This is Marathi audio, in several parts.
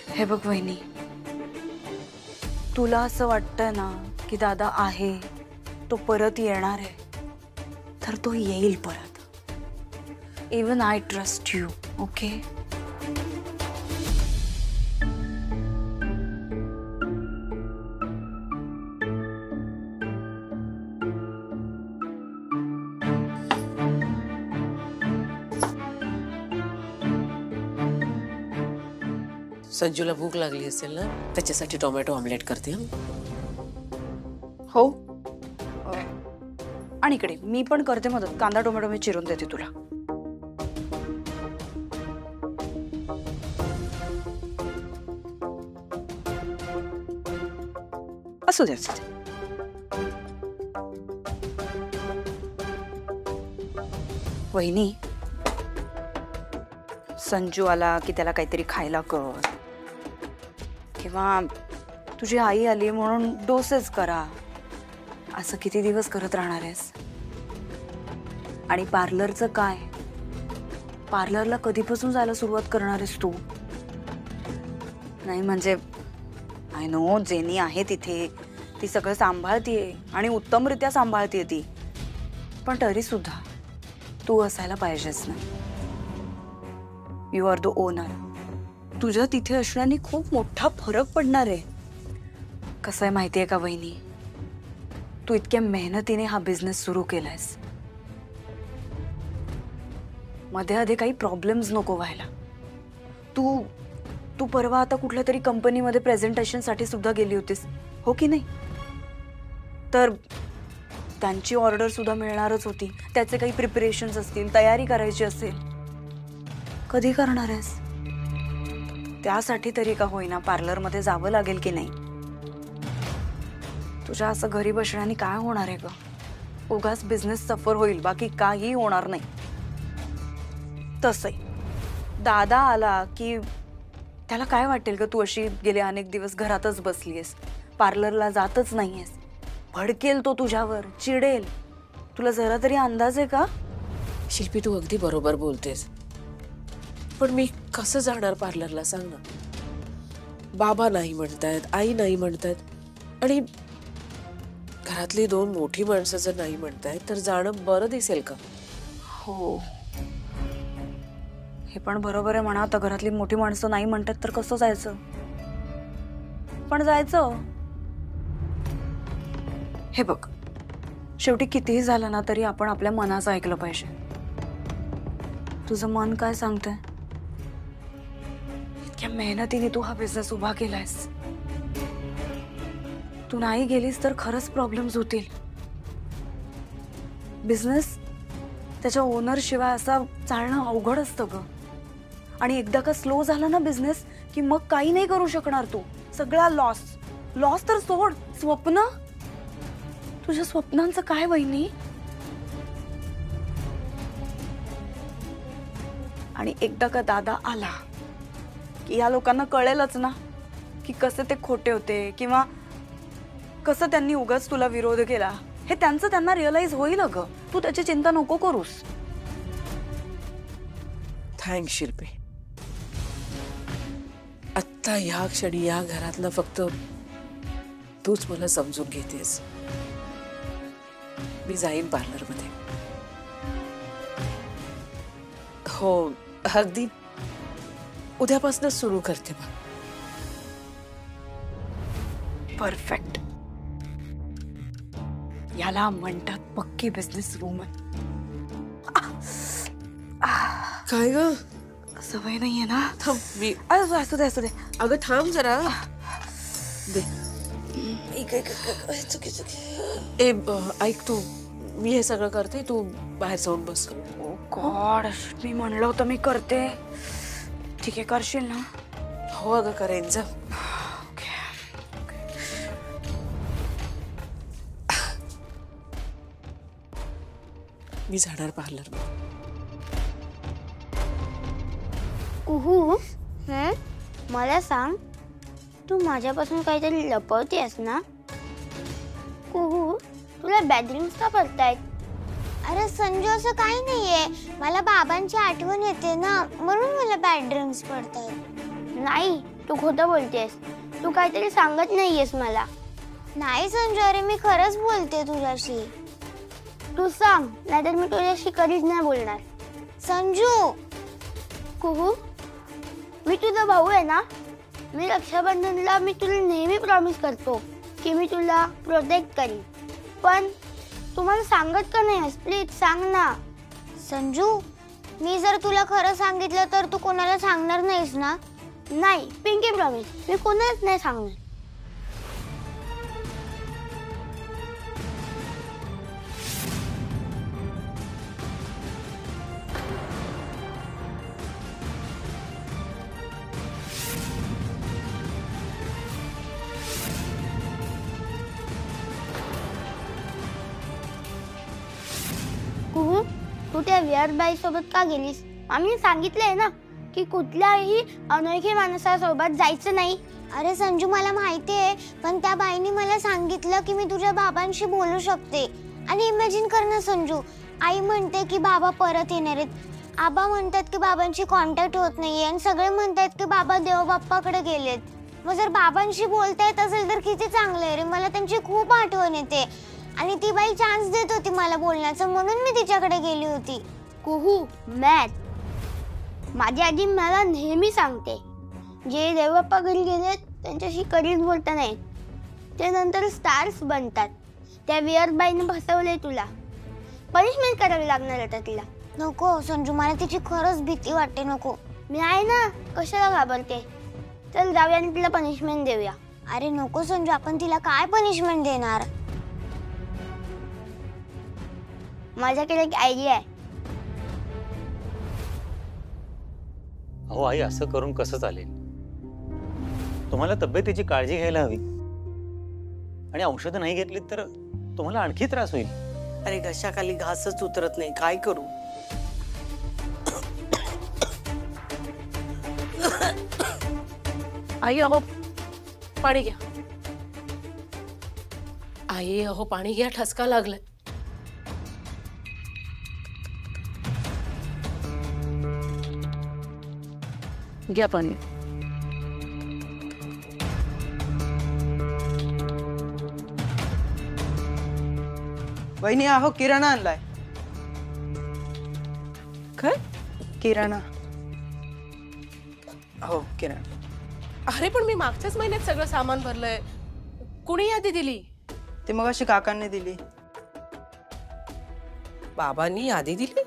हे बघ वहिनी, तुला असं वाटतंय ना की दादा आहे, तो परत येणार आहे, तर तो येईल परत. Even I trust you. Okay. संजूला भूक लागली असेल ना, त्याच्यासाठी टोमॅटो ऑमलेट करते. हो. आणि इकडे मी पण करते मदत. कांदा टोमॅटो मी चिरून देते तुला. असू दे. वहिनी, संजू आला की त्याला काहीतरी खायला कर, किंवा तुझी आई आली म्हणून डोसेस करा. असं किती दिवस करत राहणार आहेस? आणि पार्लरचं काय? पार्लरला कधीपासून जायला सुरुवात करणार आहेस तू? नाही म्हणजे आय नो जेनी आहे तिथे, ती सगळं सांभाळतीये आणि उत्तमरित्या सांभाळतीये ती, पण तरी सुद्धा तू असायला पाहिजेस ना. You are the owner. तुझ्या तिथे असण्याने खूप मोठा फरक पडणार आहे. कसं आहे माहितीये का वहिनी, तू इतक्या मेहनतीने हा बिझनेस सुरू केलायस, मध्ये आधी काही प्रॉब्लेम्स नको व्हायला. तू तू परवा आता कुठल्या तरी कंपनीमध्ये प्रेझेंटेशनसाठी सुद्धा गेली होतीस, हो की नाही? तर त्यांची ऑर्डर सुद्धा मिळणारच होती, त्याचे काही प्रिपरेशन्स असतील, तयारी करायची असेल. कधी करणार आहेस? त्यासाठी तरी का होईना पार्लरमध्ये जावं लागेल की नाही? तुझ्या असं घरी बसण्याने काय होणार आहे ग? उगाच बिझनेस सफर होईल, बाकी काही होणार नाही. तसंही दादा आला की त्याला काय वाटेल ग? तू अशी गेले अनेक दिवस घरातच बसलीयस, पार्लरला जातच नाहीयेस. भडकेल तो तुझ्यावर, चिडेल. तुला जरा तरी अंदाज आहे का? शिल्पी, तू अगदी बरोबर बोलतेस, पण मी कसं जाणार पार्लरला सांग ना? बाबा नाही म्हणतायत, आई नाही म्हणतायत, आणि घरातली दोन मोठी माणसं जर नाही म्हणतायत तर जाणं बरं दिसेल का? हो, हे पण बरोबर आहे म्हणा. आता घरातली मोठी माणसं नाही म्हणतात तर कसं जायचं? पण जायचं. हे बघ, शेवटी कितीही झालं ना तरी आपण आपल्या मनाचं ऐकलं पाहिजे. तुझं मन काय सांगतंय? इतक्या मेहनतीने तू हा बिझनेस उभा केलायस. तू नाही गेलीस तर खरंच प्रॉब्लेम्स होतील. बिझनेस त्याच्या ओनर शिवाय असा चालणं अवघड असतं ग. आणि एकदा का स्लो झाला ना बिझनेस की मग काही नाही करू शकणार तू. सगळा लॉस. लॉस तर सोड, स्वप्न. तुझ्या स्वप्नांचं काय वहिनी? आणि एकदा का दादा आला की या लोकांना कळेलच ना की कसे ते खोटे होते, किंवा कसं त्यांनी उगाच तुला विरोध केला. हे त्यांचं त्यांना रिअलाइज होईल अगं. तू त्याची चिंता नको करूस. थँक्स शिल्पी. आत्ता ह्या क्षणी या घरातलं फक्त तूच मला समजून घेतेस. मी जाईन पार्लरमध्ये. हो, अगदी उद्यापासूनच सुरू करते मग. परफेक्ट. याला म्हणतात पक्की बिझनेस वुमन. काय ग? सवय नाहीये ना. थांब, मी असू दे असू दे. अगं थांब जरा. दे. ऐक, तू मी हे सगळं करते, तू बाहेर जाऊन बस. ओ गॉड, मी म्हणलं होतं मी करते. ठीक आहे, करशील ना? हो अगं, करेन. जा. मी जाणार पार्लरमध्ये. कुहू, मला सांग, तू माझ्यापासून काहीतरी लपवतेस ना? कुहू, तुला बॅड ड्रीम्स का पडतायत? अरे संजू असं काही नाहीये, मला बाबांची आठवण येते ना म्हणून मला बॅड ड्रीम्स पडतात. नाही तू खोटं बोलतेस, तू काहीतरी सांगत नाहीयेस मला. नाही संजू, अरे मी खरंच बोलते तुझ्याशी. तू सांग, नाहीतर मी तुझ्याशी कधीच नाही बोलणार. संजू. कुहू, मी तुझा भाऊ आहे ना. मी रक्षाबंधनला मी तुला नेहमी प्रॉमिस करतो की मी तुला प्रोटेक्ट करीन, पण तू मला सांगत का नाहीस? प्लीज सांग ना. संजू, मी जर तुला खरं सांगितलं तर तू कोणाला सांगणार नाहीस ना? नाही, पिंकी प्रॉमिस, मी कोणालाच नाही सांगणार. कुहू, तू त्या विहार बाई सोबत का गेलीस? आम्ही सांगितलंय ना की कुठल्याही अनोळखी माणसासोबत जायचं नाही. अरे संजू, मला माहिती आहे, पण त्या बाईने मला सांगितलं की मी तुझ्या बाबांशी बोलू शकते. आणि इमॅजिन कर ना संजू, आई म्हणते की बाबा परत येणार आहेत, आबा म्हणतात की बाबांची कॉन्टॅक्ट होत नाहीये, आणि सगळे म्हणतात की बाबा देवबाप्पाकडे गेलेत. मग जर बाबांशी बोलता येत असेल तर किती चांगलं आहे रे. मला त्यांची खूप आठवण येते आणि ती बाई चान्स देत होती मला बोलण्याचं, म्हणून मी तिच्याकडे गेली होती. कुहू, मॅथ माझी आजी मला नेहमी सांगते, जे देवबाप्पा घरी गेलेत त्यांच्याशी कधीच बोलता नाही, ते नंतर स्टार्स बनतात. त्या विहार बाईने फसवले तुला, पनिशमेंट करावी लागणार आता तिला. नको संजू, मला तिची खरंच भीती वाटते. नको. मी आहे ना, कशाला घाबरते? चल जाऊया आणि तिला पनिशमेंट देऊया. अरे नको संजू, आपण तिला काय पनिशमेंट देणार? माझ्याकडे एक आयडिया आहे. अहो आई, असं करून कसं चालेल? तुम्हाला तब्येतीची काळजी घ्यायला हवी, आणि औषधं नाही घेतली तर तुम्हाला आणखी त्रास होईल. अरे घशाखाली घासच उतरत नाही, काय करू? आई अहो पाणी घ्या. आई अहो पाणी घ्या, ठसका लागलाय. घ्या पाणी. वहिनी, अहो किराणा आणलाय. काय? किराणा. हो किराणा. अरे पण मी मागच्याच महिन्यात सगळं सामान भरलंय. कुणी यादी दिली? ते मग अशी काकांनी दिली. बाबांनी यादी दिली?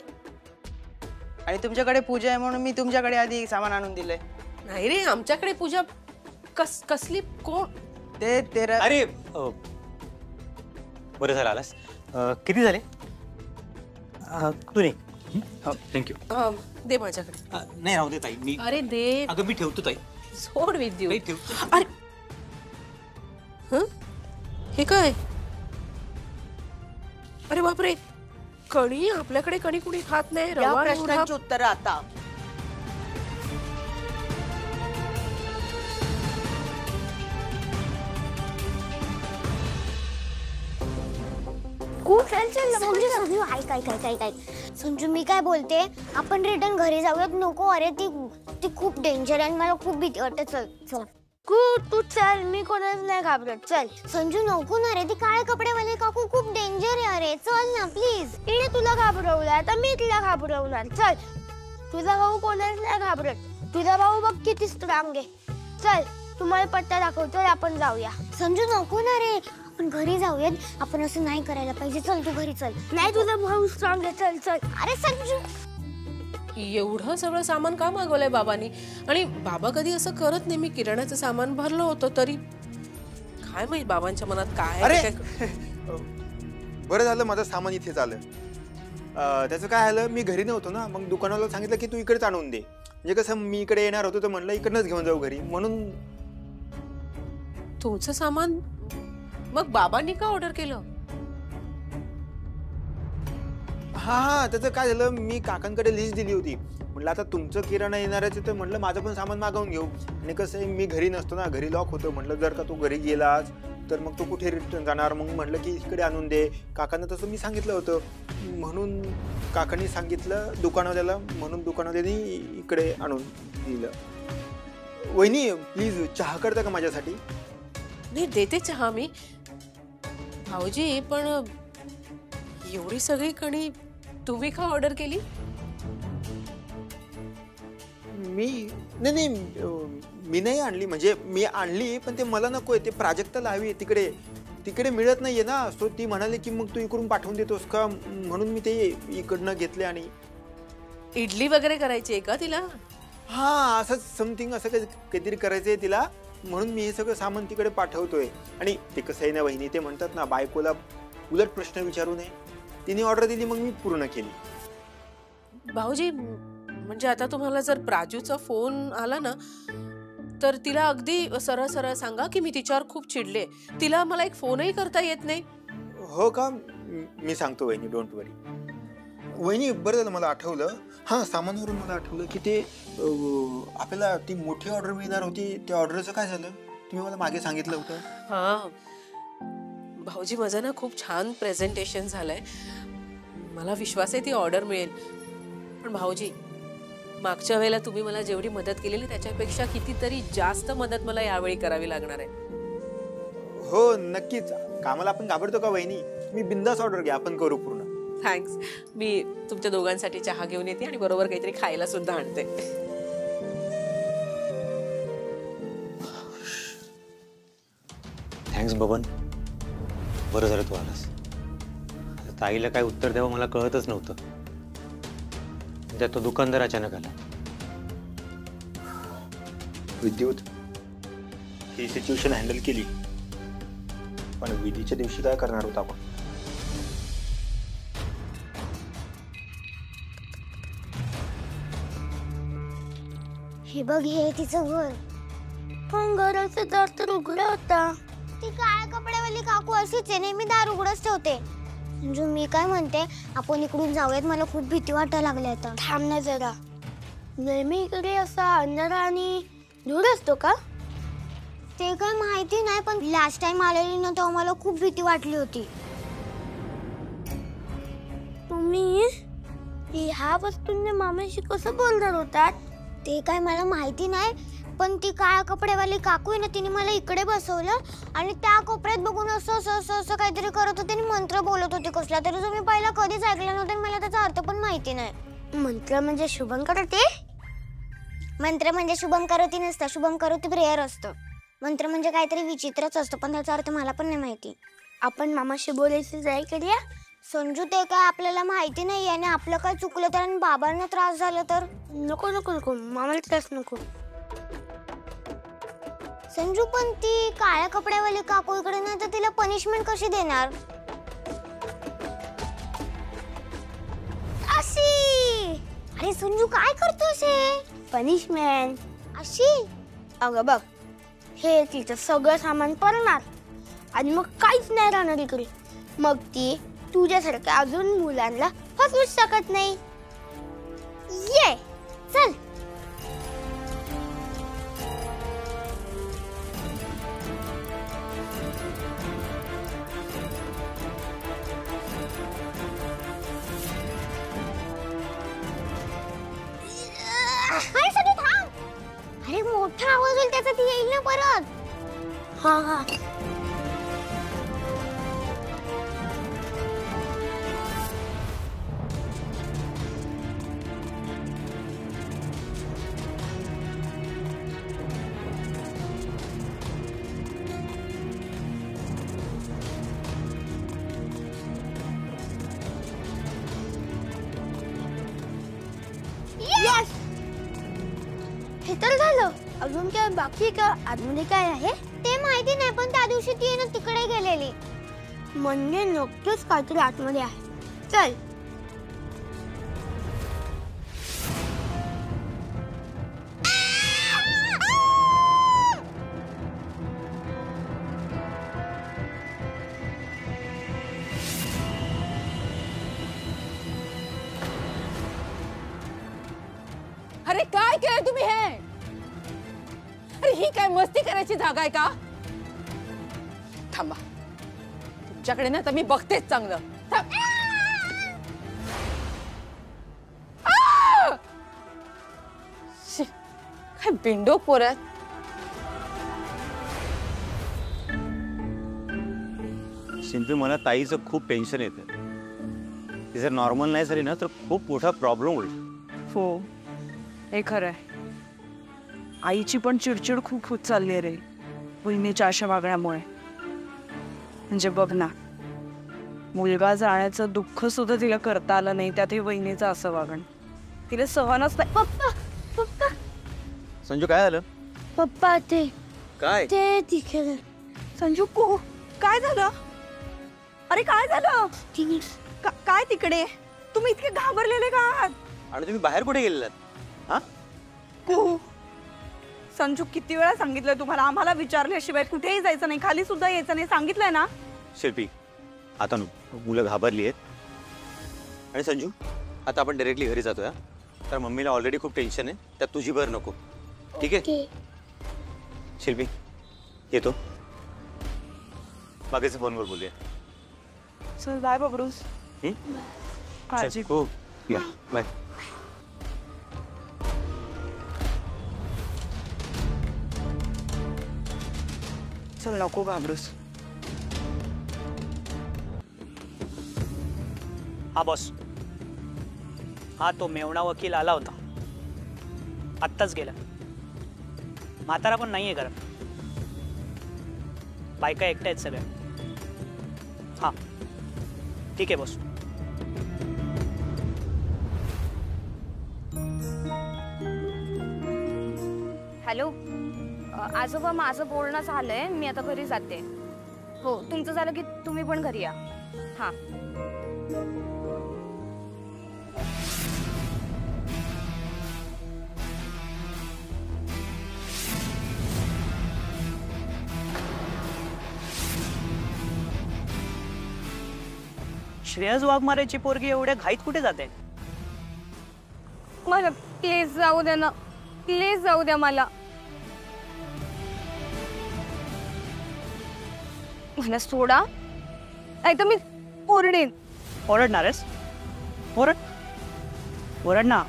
आणि तुमच्याकडे पूजा आहे म्हणून मी तुमच्याकडे आधी सामान आणून दिलंय. नाही रे, आमच्याकडे पूजा कसली? कोण? ते तेरा. अरे बरं झालं आलास. किती झाले? तू नाही. थँक्यू. दे माझ्याकडे. नाही राहू दे ताई, मी अरे दे. अगं मी ठेवतो ताई. सोड विद्यू. नाही ठेवतो. अरे हे काय? अरे बापरे, कणी? आपल्याकडे कणी कुणी खात नाही. या रवा एवढा. प्रश्नांची उत्तर आता. संजू ऐक ऐक ऐक ऐक ऐक. संजू, मी काय बोलते, आपण रिटर्न घरी जाऊयात. नको, अरे ती खूप डेंजर आहे आणि मला खूप भीती वाटते. चल चल. तू चल, मी कोणाच नाही घाबरत. चल संजू. नको ना रे, ती काळे कपडेवाले काकू खूप डेंजर आहे. अरे चल ना प्लीज. तिने तुला घाबरवलं, आता मी तिला घाबरवणार. चल. तुझा भाऊ कोणाच नाही घाबरत. तुझा भाऊ बघ किती स्ट्रॉंग आहे. चल, तुम्हाला पत्ता दाखवतो, आपण जाऊया. संजू नको ना रे, आपण घरी जाऊयात. आपण असं नाही करायला पाहिजे. चल तू घरी चल. नाही, तुझा भाऊ स्ट्रॉंग आहे. चल चल. अरे संजू, एवढं सगळं सामान का मागवलंय बाबांनी? आणि बाबा कधी असं करत नाही. मी किराण्याचं सामान भरलं होतं तरी. काय माहित बाबांच्या मनात काय आहे. अरे बरं झालं माझं सामान इथेच आलं. त्याचं काय झालं, मी घरी नव्हतो ना, मग दुकानाला सांगितलं की तू इकडेच आणून दे. म्हणजे कसं, मी इकडे येणार होतो तर म्हणलं इकडनंच घेऊन जाऊ घरी, म्हणून. तुमचं सामान मग बाबांनी का ऑर्डर केलं? हा, त्याचं काय झालं, मी काकांकडे लिस्ट दिली होती. म्हटलं आता तुमचं किराणा येणारच तर म्हटलं माझं पण सामान मागवून घेऊ. आणि कसं आहे, मी घरी नसतो ना, घरी लॉक होतं. म्हटलं जर का तू घरी गेलास तर मग तो कुठे रिटर्न जाणार, मग म्हटलं की इकडे आणून दे. काकांना तसं मी सांगितलं होतं, म्हणून काकांनी सांगितलं दुकानवाल्याला, म्हणून दुकानवाल्याने इकडे आणून दिलं. वहिनी प्लीज चहा करता का माझ्यासाठी? नाही देते चहा मी. भाऊजी पण एवढी सगळी कणी तुम्ही का ऑर्डर केली? मी नाही आणली, म्हणजे मी आणली पण ते मला नकोय, ते प्राजक्ताला हवी आहे. तिकडे मिळत नाहीये ना. सो ती म्हणाली की मग तू इकडून पाठवून देतोस का, म्हणून मी ते इकडनं घेतले. आणि इडली वगैरे करायची आहे का तिला? हा असंच समथिंग असं काहीतरी करायचंय तिला, म्हणून मी हे सगळं सामान तिकडे पाठवतोय. आणि ते कसं आहे ना वहिनी, ते म्हणतात ना बायकोला उलट प्रश्न विचारू नये. तिने ऑर्डर दिली मग मी पूर्ण केली. भाऊजी म्हणजे आता तुम्हाला जर प्राजूचा फोन आला ना तर तिला अगदी सरळ सरळ सांगा की मी तिच्यावर खूप चिडले. तिला मला एक फोनही करता येत नाही. हो का? मी सांगतो वहिनी, डोंट वरी. वहिनी बरं झालं मला आठवलं, हां सामानावरून मला आठवलं की ते आपल्याला ती मोठी ऑर्डर मिळणार होती, त्या ऑर्डरचं काय झालं? तुम्ही मला मागे सांगितलं होतं. हा भाऊजी माझं ना खूप छान प्रेझेंटेशन झालंय. मला विश्वास आहे ती ऑर्डर मिळेल. पण भाऊजी मागच्या वेळेला तुम्ही मला जेवढी मदत केलेली त्याच्यापेक्षा कितीतरी जास्त मदत मला यावेळी करावी लागणार आहे. हो नक्कीच. कामाला आपण घाबरतो का वहिनी? मी बिंदास ऑर्डर घ्या, आपण करू पूर्ण. थँक्स. मी तुमच्या दोघांसाठी चहा घेऊन येते आणि बरोबर काहीतरी खायला सुद्धा आणते. थँक्स बबन, बरं झालं तू आलास. ताईला काय उत्तर द्यावं मला कळतच नव्हतं. त्यात तो दुकानदार अचानक आला. विद्युत ही सिच्युएशन हँडल केली, पण विधीच्या दिवशी काय करणार होता आपण? हे बघ, हे तिचं घर. पण घराचं दार तर उघडं होता. ती काळ्या कपड्यावाली काकू अशीच आहे, नेहमी दार उघडच ठेवते. संजू मी काय म्हणते, आपण इकडून जाऊयात. मला खूप भीती वाटायला लागली आता. थांब ना जरा. नेहमी इकडे असा अंधारा आणि धूर असतो का? ते काय माहिती नाही, पण लास्ट टाइम आलेली ना तेव्हा मला खूप भीती वाटली होती. तुम्ही ह्या वस्तूंनी मामाशी कसं बोलणार होतात? ते काय मला माहिती नाही, पण ती काळ्या कपड्यावाली काकू आहे ना, तिने मला इकडे बसवलं आणि त्या कोपऱ्यात बघून असं असं असं असं काहीतरी करत होते आणि मंत्र बोलत होते कसला तरी, जो मी पहिला कधीच ऐकला नव्हता आणि मला त्याचा अर्थ पण माहिती नाही. मंत्र म्हणजे शुभम करोती? मंत्र म्हणजे शुभम करोती नसतं, शुभम करोती प्रेयर असतं. मंत्र म्हणजे काहीतरी विचित्रच असतं, पण त्याचा अर्थ मला पण नाही माहिती. आपण मामाशी बोलायचं जाय करूया. संजू ते काय आपल्याला माहिती नाही आणि आपलं काय चुकलं तर आणि बाबांना त्रास झाला तर? नको नको नको, मामाला त्रास नको. संजू पण ती काळ्या कपड्यावाली काकू इकडे नाही तर तिला पनिशमेंट कशी देणार? अशी अरे संजू काय करतोस हे? पनिशमेंट अशी? अगं बघ, हे तिचं सगळं सामान पडणार आणि मग काहीच नाही राहणार इकडे. मग ती तुझ्यासारख्या अजून मुलांना फसवूच शकत नाही. ये चल. अरे मोठा आवाज होईल त्याचा, ती येईल ना परत. हा हा यस. हे तर झालं. अजून काय बाकी का? आतमध्ये काय आहे ते माहिती नाही, पण त्या दिवशी ती ना तिकडे गेलेली. म्हणजे नक्कीच काहीतरी आतमध्ये आहे. चल. अरे काय केलं तुम्ही हे? अरे ही काय मस्ती करायची जागा आहे का? थांबा, तुमच्याकडे ना तर मी बघतेच चांगलं. थांब. आ! शी, काय बिंडो पोरत. शिंपी, मला ताईचं खूप टेन्शन येतं. ती जर नॉर्मल नाही झाली ना तर खूप मोठा प्रॉब्लेम होईल. हो, हे खरं आहे. आईची पण चिडचिड खूप होत चालली आहे रे वहिनीच्या अशा वागण्यामुळे. म्हणजे बघ ना, मुलगा जाण्याचं दुःख सुद्धा तिला करता आलं नाही, त्यात हे वहिनीचं असं वागण तिला सहनच नाही. पप्पा पप्पा संजू, काय झालं? पप्पा ते काय? ते तिकडे. संजू, काय झालं? अरे काय झालं? काय तिकडे? तुम्ही इतके घाबरलेले का आहात? आणि तुम्ही बाहेर कुठे गेलेलात? हा? संजू, किती वेळा सांगितलंय तुम्हाला, आम्हाला विचारल्याशिवाय कुठेही जायचं नाही, खाली सुद्धा यायचं नाही, सांगितलंय ना. शिल्पी, आता मुलं घाबरली आहेत. आणि संजू, आता आपण डायरेक्टली घरी जातोय. तर मम्मीला ऑलरेडी खूप टेन्शन आहे, त्यात तुझी भर नको. ठीक आहे? शिल्पी, येतो. बाकीचं फोनवर बोलूया. चल बाय बबरूस. काळजी. हो, या बाय. चल, नको घाबरूस. हा बॉस, हा तो मेवणा वकील आला होता, आत्ताच गेला. म्हातारा पण नाहीये घरात, बायका एकट्या आहेत सगळ्या. हा ठीक आहे बॉस. हॅलो आजोबा, माझं बोलणं झालंय, मी आता घरी जाते. हो, तुमचं झालं की तुम्ही पण घरी या. हां. श्रेयस वाघमारेची पोरगी एवढ्या घाईत कुठे जाते? मला प्लीज जाऊ द्या ना, प्लीज जाऊ द्या मला. मला सोडा, नाही तर मी ओरडेन. ओरडणार आहेस? ओरड, ओरड ना.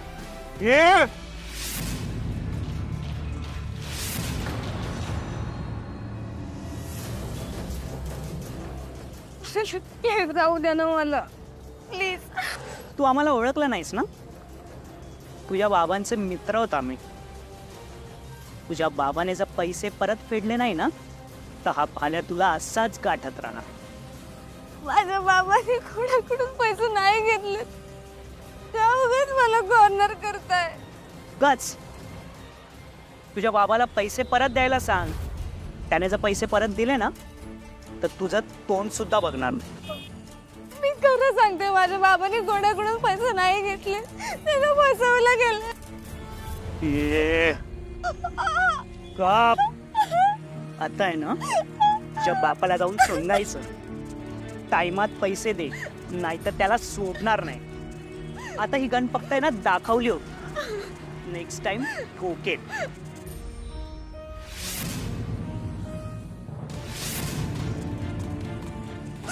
जाऊ द्या ना मला, प्लीज. तू आम्हाला ओळखलं नाहीस ना? तुझ्या बाबांचे मित्र होता आम्ही. तुझ्या बाबाने जर पैसे परत फेडले नाही ना तर हा पाल्या तुला असाच गाठत राहणार. माझ्या बाबाने कोणाकडून पैसे नाही घेतले, त्यामुळेच मला कॉर्नर करताय. गच, तुझ्या बाबाला पैसे परत द्यायला सांग. त्याने जर पैसे परत दिले ना तर तुझं तोंड सुद्धा बघणार नाही. मी खरं सांगते, माझ्या बाबाने कोणाकडून पैसे नाही घेतले, त्याला फसवलं गेलं. गप. आता आहे ना, तुझ्या बापाला जाऊन सांगायचं, टाइमात पैसे दे, नाहीतर त्याला सोडणार नाही. आता ही गण फक्त आहे ना दाखवली हो, नेक्स्ट टाइम ठोकेल.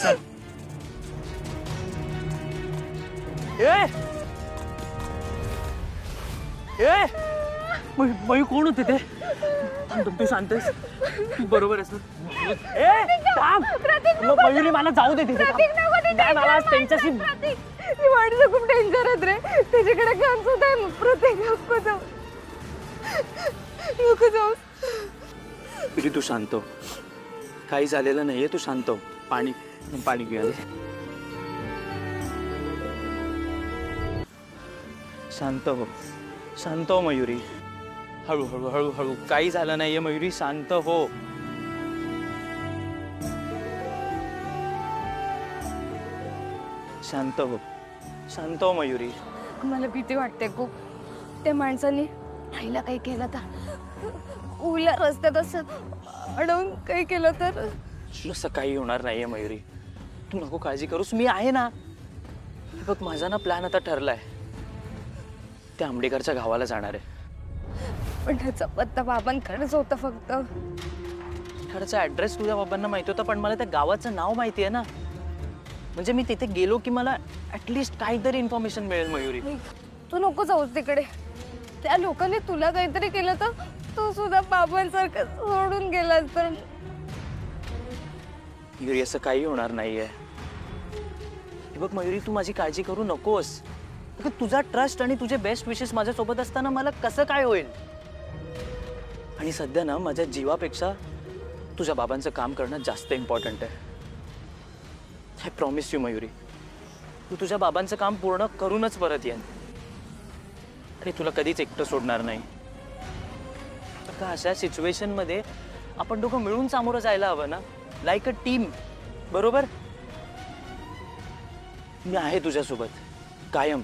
चल. मयू कोण होते ते? तू सांगतेस बरोबर आहे. मयुरी, मला जाऊ दे तिथे. मला त्यांच्याशी वाढीचं खूप डेंजर आहेत रे, त्याच्याकडे गन सुद्धा आहे. प्रत्येक नको जाऊ, नको जाऊ. पिली, तू शांत हो. काही झालेलं नाहीये, तू शांत हो. पाणी पाणी घेऊया. शांत हो, शांत हो मयुरी. हळू हळू हळू हळू. काही झालं नाहीये मयुरी, शांत हो. शांत हो, शांत हो मयुरी. मला भीती वाटते खूप. त्या माणसाने आईला काही केलं तर, उला रस्त्यात असं अडवून काही केलं तर. असं काही होणार नाहीये मयुरी, तू नको काळजी करूस, मी आहे ना. बघ, माझा ना प्लॅन आता ठरलाय. त्या आंबेडकरच्या गावाला जाणार आहे. पण त्याचा पत्ता बाबांकडेच होता फक्त. राजवाड्याचा ऍड्रेस तुझ्या बाबांना माहिती होता, पण मला त्या गावाचं नाव माहिती आहे ना. म्हणजे मी तिथे गेलो की मला ऍटलिस्ट काहीतरी इन्फॉर्मेशन मिळेल मयुरी. तू नको जाऊस तिकडे. त्या लोकांनी तुला काहीतरी केलं तर तू सुद्धा बाबांसारखं सोडून गेलास तर. मयुरी असं काही होणार नाहीये. हे बघ मयुरी, तू माझी काळजी करू नकोस. तुझा ट्रस्ट आणि तुझे बेस्ट विशेस माझ्यासोबत असताना मला कसं काय होईल. आणि सध्या ना माझ्या जीवापेक्षा तुझ्या बाबांचं काम करणं जास्त इम्पॉर्टंट आहे. आय प्रॉमिस यू मयुरी, तू तुझ्या बाबांचं काम पूर्ण करूनच परत येईन आणि तुला कधीच एकटं सोडणार नाही. तर अशा सिच्युएशन मध्ये आपण दोघं मिळून सामोरं जायला हवं ना, लाईक अ टीम. बरोबर? मी आहे तुझ्यासोबत कायम.